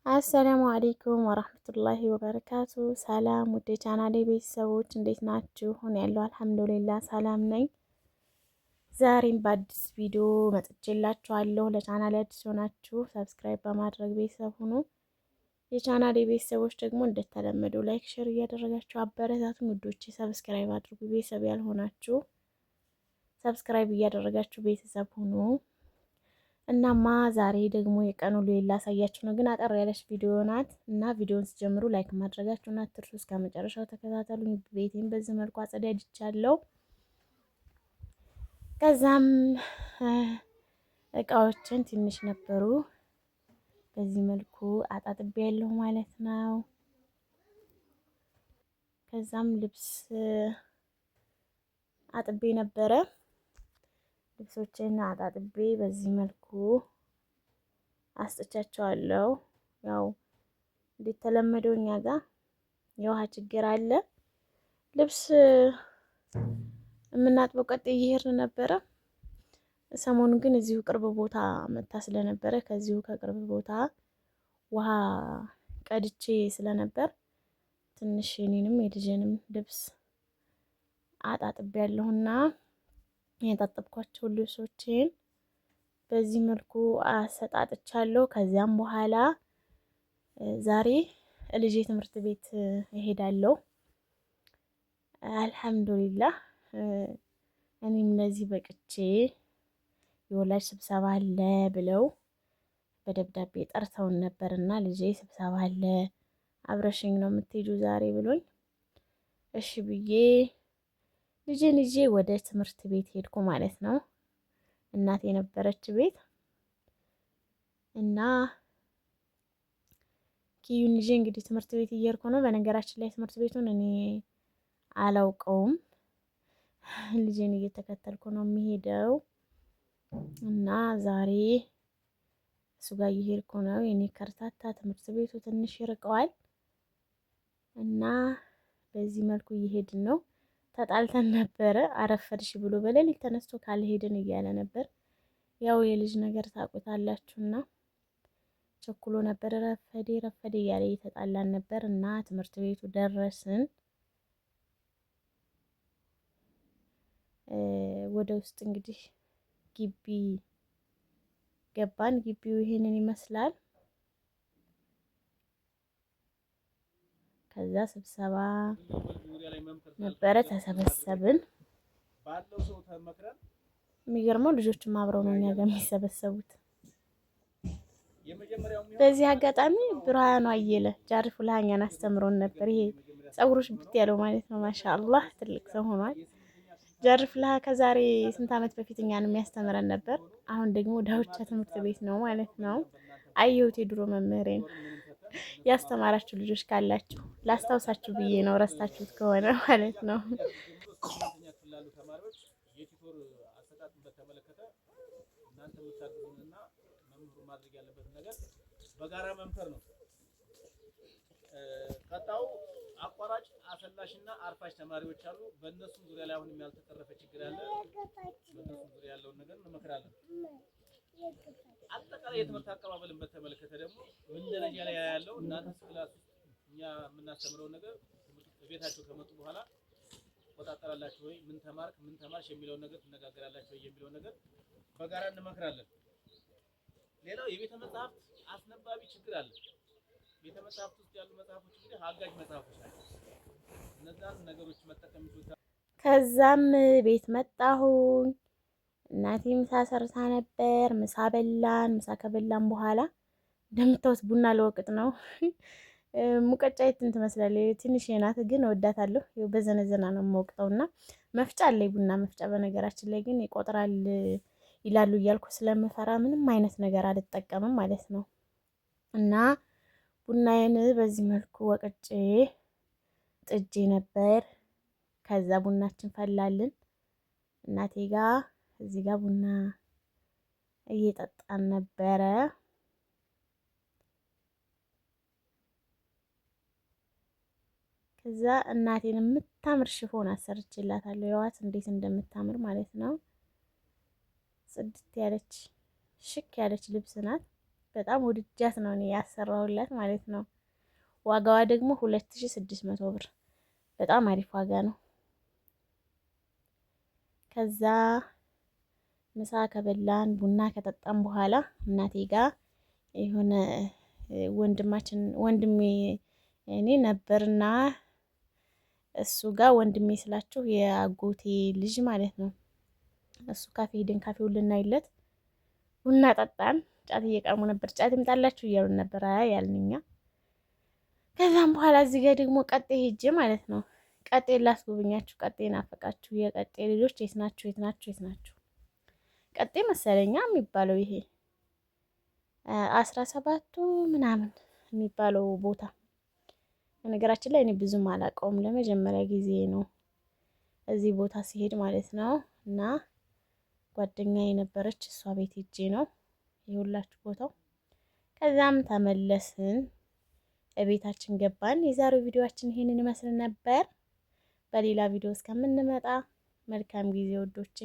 አሰላሙ አለይኩም ወራህመቱላሂ ወበረካቱ። ሰላም ውድ የቻናሌ ቤተሰቦች እንዴት ናችሁ? እኔ ያለው አልሐምዱሊላህ ሰላም ነኝ። ዛሬም በአዲስ ቪዲዮ መጥቼላችኋለሁ። ለቻናሌ አዲስ ሆናችሁ ሰብስክራይብ በማድረግ ቤተሰብ ሁኑ። የቻናሌ ቤተሰቦች ደግሞ እንደተለመደው ላይክ፣ ሼር እያደረጋችሁ አበረታቱን ውዶቼ። ሰብስክራይብ አድርጉ። ቤተሰብ ያልሆናችሁ ሰብስክራይብ እያደረጋችሁ ቤተሰብ ሁኑ። እናማ ዛሬ ደግሞ የቀኑ ውሎዬን ላሳያችሁ ነው፣ ግን አጠር ያለች ቪዲዮ ናት እና ቪዲዮውን ሲጀምሩ ላይክ ማድረጋችሁን አትርሱ። እስከ መጨረሻው ተከታተሉኝ። ቤቴን በዚህ መልኩ አጸዳድቻለሁ። ከዛም እቃዎችን ትንሽ ነበሩ፣ በዚህ መልኩ አጣጥቤ ያለሁ ማለት ነው። ከዛም ልብስ አጥቤ ነበረ። ልብሶችን አጣጥቤ በዚህ መልኩ አስጥቻቸዋለሁ። ያው እንደተለመደው እኛ ጋር የውሃ ችግር አለ። ልብስ የምናጥበው ቀጥ እየሄድን ነበረ። ሰሞኑን ግን እዚሁ ቅርብ ቦታ መታ ስለነበረ ከዚሁ ከቅርብ ቦታ ውሃ ቀድቼ ስለነበር ትንሽ የኔንም የልጄንም ልብስ አጣጥቤ ያለሁና የታጠብኳቸው ልብሶችን በዚህ መልኩ አሰጣጥቻለሁ። ከዚያም በኋላ ዛሬ ልጄ ትምህርት ቤት እሄዳለሁ። አልሐምዱሊላህ እኔም ለዚህ በቅቼ የወላጅ ስብሰባ አለ ብለው በደብዳቤ ጠርተውን ነበርና ልጄ ስብሰባ አለ አብረሽኝ ነው የምትሄጂው ዛሬ ብሎኝ እሺ ብዬ ልጄን ይዤ ወደ ትምህርት ቤት ሄድኩ ማለት ነው። እናቴ የነበረች ቤት እና ኪዩን ይዤ እንግዲህ ትምህርት ቤት እየሄድኩ ነው። በነገራችን ላይ ትምህርት ቤቱን እኔ አላውቀውም፣ ልጄን እየተከተልኩ ነው የሚሄደው እና ዛሬ እሱ ጋር እየሄድኩ ነው። የኔ ከርታታ ትምህርት ቤቱ ትንሽ ይርቀዋል እና በዚህ መልኩ እየሄድን ነው። ተጣልተን ነበረ። አረፈድሽ ብሎ በሌሊት ተነስቶ ካልሄድን እያለ ነበር። ያው የልጅ ነገር ታውቁታላችሁና ቸኩሎ ነበር። ረፈዴ እያለ እየተጣላን ነበር እና ትምህርት ቤቱ ደረስን። ወደ ውስጥ እንግዲህ ግቢ ገባን። ግቢው ይሄንን ይመስላል። ከዛ ስብሰባ ነበረ፣ ተሰበሰብን። የሚገርመው ልጆችም አብረው ነው እኛ ጋር የሚሰበሰቡት። በዚህ አጋጣሚ ብርሃኑ አየለ ጃሪፍ ለሃኛን አስተምሮን ነበር። ይሄ ፀጉሮች ብት ያለው ማለት ነው። ማሻአላህ ትልቅ ሰው ሆኗል። ጃሪፍ ለሃ ከዛሬ ስንት ዓመት በፊት እኛን የሚያስተምረን ነበር። አሁን ደግሞ ዳውቻ ትምህርት ቤት ነው ማለት ነው። አየሁት የድሮ መምህሬን። ያስተማራችሁ ልጆች ካላችሁ ላስታውሳችሁ ብዬ ነው፣ ረስታችሁት ከሆነ ማለት ነው። በጋራ መምከር ነው። ቀጣው አቋራጭ አሰላሽና አርፋሽ ተማሪዎች አሉ። በእነሱም ዙሪያ ላይ አሁንም ያልተቀረፈ ችግር አለ። በእነሱም ዙሪያ ያለውን ነገር እንመክራለን። አጠቃላይ የትምህርት አቀባበልን በተመለከተ ደግሞ ምን ደረጃ ላይ ያለው እናንተ ክላስ እኛ የምናስተምረው ነገር ቤታቸው ከመጡ በኋላ ቆጣጠራላችሁ ወይ፣ ምን ተማርክ፣ ምን ተማርሽ የሚለውን ነገር ትነጋገራላችሁ ወይ የሚለውን ነገር በጋራ እንመክራለን። ሌላው የቤተ መጽሐፍት አስነባቢ ችግር አለ። ቤተ መጽሐፍት ውስጥ ያሉ መጽሐፎች እንግዲህ አጋዥ መጽሐፎች ናቸው። እነዛን ነገሮች መጠቀም ይችላል። ከዛም ቤት መጣሁኝ። እናቴ ምሳ ሰርታ ነበር። ምሳ በላን። ምሳ ከበላን በኋላ እንደምታውስ ቡና ለወቅጥ ነው። ሙቀጫ የትን ትመስላለች፣ ትንሽ ናት ግን እወዳታለሁ። በዘነዘና ነው የምወቅጠውና መፍጫ አለኝ፣ ቡና መፍጫ። በነገራችን ላይ ግን ይቆጥራል ይላሉ እያልኩ ስለምፈራ ምንም አይነት ነገር አልጠቀምም ማለት ነው። እና ቡናዬን በዚህ መልኩ ወቅጬ ጥጄ ነበር። ከዛ ቡናችን ፈላልን። እናቴ ጋር እዚህ ጋር ቡና እየጠጣን ነበረ። ከዛ እናቴን የምታምር ሽፎን አሰርችላታለሁ። የዋት እንዴት እንደምታምር ማለት ነው። ጽድት ያለች ሽክ ያለች ልብስ ናት። በጣም ውድጃት ነው እኔ ያሰራሁላት ማለት ነው። ዋጋዋ ደግሞ 2600 ብር በጣም አሪፍ ዋጋ ነው። ከዛ ምሳ ከበላን ቡና ከጠጣን በኋላ እናቴ ጋር የሆነ ወንድሜ እኔ ነበርና እሱ ጋር ወንድሜ ስላችሁ የአጎቴ ልጅ ማለት ነው። እሱ ካፌ ሄደን ካፌውን ልናይለት ቡና ጠጣን። ጫት እየቃሙ ነበር። ጫት ይምጣላችሁ እያሉን ነበር። አይ ያልን እኛ። ከዛም በኋላ እዚህ ጋር ደግሞ ቀጤ ሄጄ ማለት ነው። ቀጤ ላስጎብኛችሁ። ቀጤ ናፈቃችሁ። የቀጤ ልጆች የት ናችሁ? የት ናችሁ? የት ናችሁ? ቀጤ መሰለኛ የሚባለው ይሄ 17ቱ ምናምን የሚባለው ቦታ። በነገራችን ላይ እኔ ብዙም አላውቀውም። ለመጀመሪያ ጊዜ ነው እዚህ ቦታ ሲሄድ ማለት ነው። እና ጓደኛዬ የነበረች እሷ ቤት ሄጄ ነው የሁላችሁ ቦታው። ከዛም ተመለስን፣ እቤታችን ገባን። የዛሬው ቪዲዮአችን ይሄንን ይመስል ነበር። በሌላ ቪዲዮ እስከምንመጣ መልካም ጊዜ ወዶቼ።